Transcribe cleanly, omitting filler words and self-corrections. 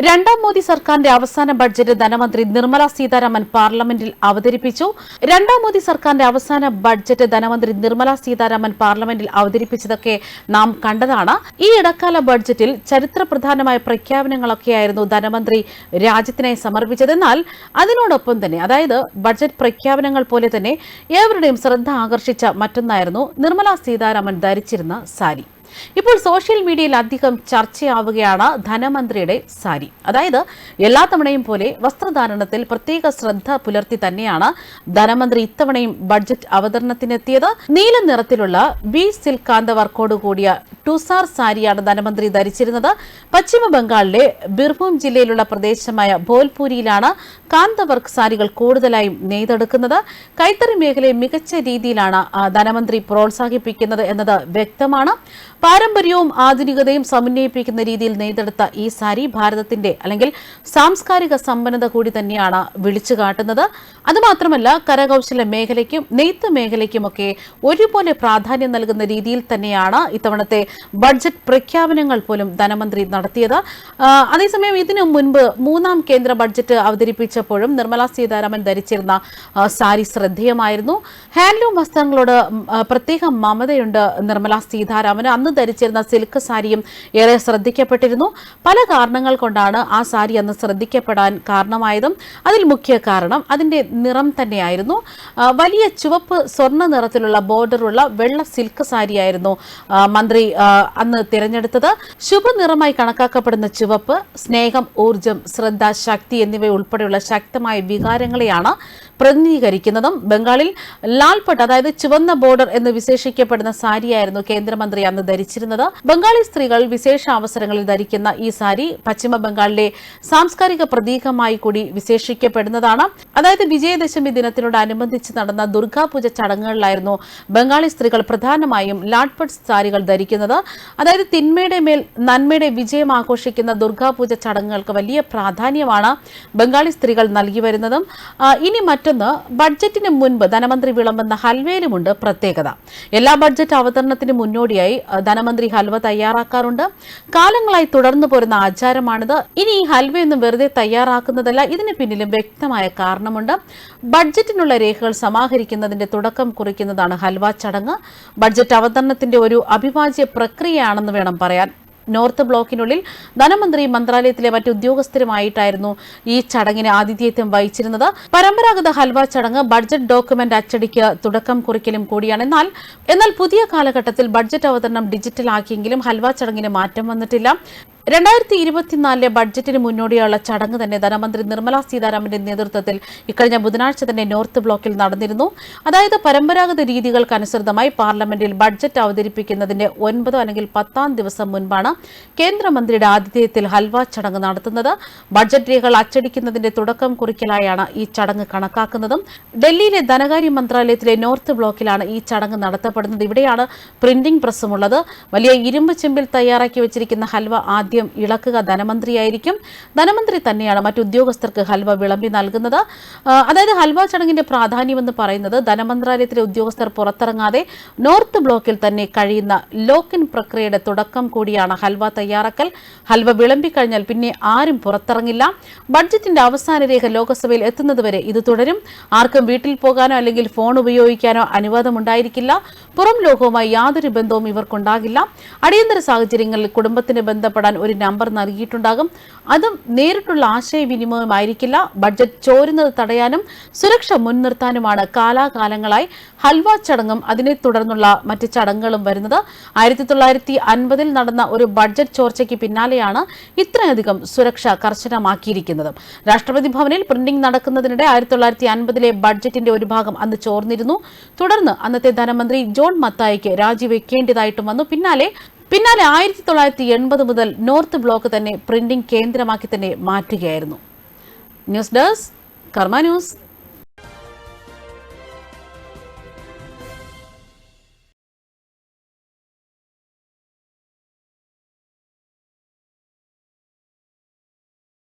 രണ്ടാം മോദി സർക്കാരിന്റെ അവസാന ബഡ്ജറ്റ് ധനമന്ത്രി നിർമ്മല സീതാരാമൻ പാർലമെന്റിൽ അവതരിപ്പിച്ചു. രണ്ടാം മോദി സർക്കാരിന്റെ അവസാന ബഡ്ജറ്റ് ധനമന്ത്രി നിർമ്മല സീതാരാമൻ പാർലമെന്റിൽ അവതരിപ്പിച്ചതൊക്കെ നാം കണ്ടതാണ്. ഈ ഇടക്കാല ബഡ്ജറ്റിൽ ചരിത്രപ്രധാനമായ പ്രഖ്യാപനങ്ങളൊക്കെയായിരുന്നു ധനമന്ത്രി രാജ്യത്തിനായി സമർപ്പിച്ചത്. എന്നാൽ അതിനോടൊപ്പം തന്നെ, അതായത് ബഡ്ജറ്റ് പ്രഖ്യാപനങ്ങൾ പോലെ തന്നെ ഏവരുടെയും ശ്രദ്ധ ആകർഷിച്ച മറ്റൊന്നായിരുന്നു നിർമ്മല സീതാരാമൻ ധരിച്ചിരുന്ന സാരി. ഇപ്പോൾ സോഷ്യൽ മീഡിയയിൽ അധികം ചർച്ചയാവുകയാണ് ധനമന്ത്രിയുടെ സാരി. അതായത് എല്ലാ തവണയും പോലെ വസ്ത്രധാരണത്തിൽ പ്രത്യേക ശ്രദ്ധ പുലർത്തി തന്നെയാണ് ധനമന്ത്രി ഇത്തവണയും ബഡ്ജറ്റ് അവതരണത്തിനെത്തിയത്. നീല നിറത്തിലുള്ള ബി സിൽക്ക് കാന്ത വർക്കോട് കൂടിയ ടുസാർ സാരിയാണ് ധനമന്ത്രി ധരിച്ചിരുന്നത്. പശ്ചിമ ബംഗാളിലെ ബിർഭൂം ജില്ലയിലുള്ള പ്രദേശമായ ഭോൽപൂരിയിലാണ് കാന്തവർക്ക് സാരികൾ കൂടുതലായും നെയ്തെടുക്കുന്നത്. കൈത്തറി മേഖലയെ മികച്ച രീതിയിലാണ് ധനമന്ത്രി പ്രോത്സാഹിപ്പിക്കുന്നത് എന്നത് വ്യക്തമാണ്. പാരമ്പര്യവും ആധുനികതയും സമന്വയിപ്പിക്കുന്ന രീതിയിൽ നെയ്തെടുത്ത ഈ സാരി ഭാരതത്തിന്റെ അല്ലെങ്കിൽ സാംസ്കാരിക സമ്പന്നത കൂടി തന്നെയാണ് വിളിച്ചു കാട്ടുന്നത്. അതുമാത്രമല്ല, കരകൌശല മേഖലയ്ക്കും നെയ്ത്ത് മേഖലയ്ക്കുമൊക്കെ ഒരുപോലെ പ്രാധാന്യം നൽകുന്ന രീതിയിൽ തന്നെയാണ് ഇത്തവണത്തെ ബഡ്ജറ്റ് പ്രഖ്യാപനങ്ങൾ പോലും ധനമന്ത്രി നടത്തിയത്. അതേസമയം ഇതിനു മുൻപ് മൂന്നാം കേന്ദ്ര ബഡ്ജറ്റ് അവതരിപ്പിച്ചപ്പോഴും നിർമ്മല സീതാരാമൻ ധരിച്ചിരുന്ന സാരി ശ്രദ്ധേയമായിരുന്നു. ഹാൻഡ്ലൂം വസ്ത്രങ്ങളോട് പ്രത്യേക മമതയുണ്ട് നിർമ്മല സീതാരാമന്. അന്ന് ധരിച്ചിരുന്ന സിൽക്ക് സാരിയും ഏറെ ശ്രദ്ധിക്കപ്പെട്ടിരുന്നു. പല കാരണങ്ങൾ കൊണ്ടാണ് ആ സാരി അന്ന് ശ്രദ്ധിക്കപ്പെടാൻ കാരണമായതും അതിൽ മുഖ്യ കാരണം അതിന്റെ നിറം തന്നെയായിരുന്നു. വലിയ ചുവപ്പ് സ്വർണ്ണ നിറത്തിലുള്ള ബോർഡറുള്ള വെള്ള സിൽക്ക് സാരിയായിരുന്നു മന്ത്രി അന്ന് തിരഞ്ഞെടുത്തത്. ശുഭനിറമായി കണക്കാക്കപ്പെടുന്ന ചുവപ്പ് സ്നേഹം, ഊർജം, ശ്രദ്ധ, ശക്തി എന്നിവ ഉൾപ്പെടെയുള്ള ശക്തമായ വികാരങ്ങളെയാണ് പ്രതിനിധീകരിക്കുന്നതും. ബംഗാളിൽ ലാൽപട്ട്, അതായത് ചുവന്ന ബോർഡർ എന്ന് വിശേഷിക്കപ്പെടുന്ന സാരിയായിരുന്നു കേന്ദ്രമന്ത്രി അന്ന് ധരിച്ചിരുന്നത്. ബംഗാളി സ്ത്രീകൾ വിശേഷ അവസരങ്ങളിൽ ധരിക്കുന്ന ഈ സാരി പശ്ചിമ ബംഗാളിലെ സാംസ്കാരിക പ്രതീകമായി കൂടി വിശേഷിക്കപ്പെടുന്നതാണ്. അതായത് വിജയദശമി ദിനത്തിനോടനുബന്ധിച്ച് നടന്ന ദുർഗാപൂജ ചടങ്ങുകളിലായിരുന്നു ബംഗാളി സ്ത്രീകൾ പ്രധാനമായും ലാൽപട്ട് സാരികൾ ധരിക്കുന്നത്. അതായത് തിന്മയുടെ മേൽ നന്മയുടെ വിജയം ആഘോഷിക്കുന്ന ദുർഗാപൂജ ചടങ്ങുകൾക്ക് വലിയ പ്രാധാന്യമാണ് ബംഗാളി സ്ത്രീകൾ നൽകി വരുന്നതും. ഇനി മറ്റൊന്ന്, ബഡ്ജറ്റിന് മുൻപ് ധനമന്ത്രി വിളമ്പുന്ന ഹൽവയിലുമുണ്ട് പ്രത്യേകത. എല്ലാ ബഡ്ജറ്റ് അവതരണത്തിന് മുന്നോടിയായി ധനമന്ത്രി ഹൽവ തയ്യാറാക്കാറുണ്ട്. കാലങ്ങളായി തുടർന്നു പോരുന്ന ആചാരമാണിത്. ഇനി ഈ ഹൽവയൊന്നും വെറുതെ തയ്യാറാക്കുന്നതല്ല, ഇതിന് പിന്നിലും വ്യക്തമായ കാരണമുണ്ട്. ബഡ്ജറ്റിനുള്ള രേഖകൾ സമാഹരിക്കുന്നതിന്റെ തുടക്കം കുറിക്കുന്നതാണ് ഹൽവ ചടങ്ങ്. ബഡ്ജറ്റ് അവതരണത്തിന്റെ ഒരു അവിഭാജ്യ പ്രക്രിയയാണെന്ന് വേണം പറയാൻ. നോർത്ത് ബ്ലോക്കിനുള്ളിൽ ധനമന്ത്രി മന്ത്രാലയത്തിലെ മറ്റു ഉദ്യോഗസ്ഥരുമായിട്ടായിരുന്നു ഈ ചടങ്ങിന് ആതിഥേയത്വം വഹിച്ചിരുന്നത്. പരമ്പരാഗത ഹൽവ ചടങ്ങ് ബഡ്ജറ്റ് ഡോക്യുമെന്റ് അച്ചടിക്ക് തുടക്കം കുറിക്കലും കൂടിയാണ്. എന്നാൽ പുതിയ കാലഘട്ടത്തിൽ ബഡ്ജറ്റ് അവതരണം ഡിജിറ്റലാക്കിയെങ്കിലും ഹൽവ ചടങ്ങിന് മാറ്റം വന്നിട്ടില്ല. 2024 ബഡ്ജറ്റിന് മുന്നോടിയുള്ള ചടങ്ങ് തന്നെ ധനമന്ത്രി നിർമ്മല സീതാരാമന്റെ നേതൃത്വത്തിൽ ഇക്കഴിഞ്ഞ ബുധനാഴ്ച തന്നെ നോർത്ത് ബ്ലോക്കിൽ നടന്നിരുന്നു. അതായത് പരമ്പരാഗത രീതികൾക്കനുസൃതമായി പാർലമെന്റിൽ ബഡ്ജറ്റ് അവതരിപ്പിക്കുന്നതിന്റെ 9 അല്ലെങ്കിൽ 10 ദിവസം മുൻപാണ് കേന്ദ്രമന്ത്രിയുടെ ആതിഥേയത്തിൽ ഹൽവ ചടങ്ങ് നടത്തുന്നത്. ബഡ്ജറ്റ് രേഖകൾ അച്ചടിക്കുന്നതിന്റെ തുടക്കം കുറിക്കലായാണ് ഈ ചടങ്ങ് കണക്കാക്കുന്നതും. ഡൽഹിയിലെ ധനകാര്യ മന്ത്രാലയത്തിലെ നോർത്ത് ബ്ലോക്കിലാണ് ഈ ചടങ്ങ് നടത്തപ്പെടുന്നത്. ഇവിടെയാണ് പ്രിന്റിംഗ് പ്രസ്സുമുള്ളത്. വലിയ ഇരുമ്പ് ചെമ്പിൽ തയ്യാറാക്കി വെച്ചിരിക്കുന്ന ഹൽവ ആദ്യം ഇളക്കുക ധനമന്ത്രിയായിരിക്കും. ധനമന്ത്രി തന്നെയാണ് മറ്റു ഉദ്യോഗസ്ഥർക്ക് ഹൽവ വിളമ്പി നൽകുന്നത്. അതായത് ഹൽവ ചടങ്ങിന്റെ പ്രാധാന്യമെന്ന് പറയുന്നത് ധനമന്ത്രാലയത്തിലെ ഉദ്യോഗസ്ഥർ പുറത്തിറങ്ങാതെ നോർത്ത് ബ്ലോക്കിൽ തന്നെ കഴിയുന്ന ലോക്കിൻ പ്രക്രിയയുടെ തുടക്കം കൂടിയാണ് ഹൽവ തയ്യാറാക്കൽ. ഹൽവ വിളമ്പിക്കഴിഞ്ഞാൽ പിന്നെ ആരും പുറത്തിറങ്ങില്ല. ബഡ്ജറ്റിന്റെ അവസാന രേഖ ലോക്സഭയിൽ എത്തുന്നതുവരെ ഇത് തുടരും. ആർക്കും വീട്ടിൽ പോകാനോ അല്ലെങ്കിൽ ഫോൺ ഉപയോഗിക്കാനോ അനുവാദമുണ്ടായിരിക്കില്ല. പുറം ലോകവുമായി യാതൊരു ബന്ധവും ഇവർക്കുണ്ടാകില്ല. അടിയന്തര സാഹചര്യങ്ങളിൽ കുടുംബത്തിന് ബന്ധപ്പെടാൻ ഒരു നമ്പർ നൽകിയിട്ടുണ്ടാകും. അതും നേരിട്ടുള്ള ആശയവിനിമയമായിരിക്കില്ല. ബഡ്ജറ്റ് ചോരുന്നത് തടയാനും സുരക്ഷ മുൻനിർത്താനുമാണ് കാലാകാലങ്ങളായി ഹൽവ ചടങ്ങും അതിനെ തുടർന്നുള്ള മറ്റ് ചടങ്ങുകളും വരുന്നത്. 1950 നടന്ന ഒരു ബഡ്ജറ്റ് ചോർച്ചയ്ക്ക് പിന്നാലെയാണ് ഇത്രയധികം സുരക്ഷ കർശനമാക്കിയിരിക്കുന്നത്. രാഷ്ട്രപതി ഭവനിൽ പ്രിന്റിംഗ് നടക്കുന്നതിനിടെ 1950 ബഡ്ജറ്റിന്റെ ഒരു ഭാഗം അന്ന് ചോർന്നിരുന്നു. തുടർന്ന് അന്നത്തെ ധനമന്ത്രി ജോൺ മത്തായിക്ക് രാജിവെക്കേണ്ടതായിട്ടും വന്നു. പിന്നാലെ 1980 മുതൽ നോർത്ത് ബ്ലോക്ക് തന്നെ പ്രിന്റിംഗ് കേന്ദ്രമാക്കി തന്നെ മാറ്റുകയായിരുന്നു. ന്യൂസ് ഡെസ്ക് കർമ്മ ന്യൂസ്.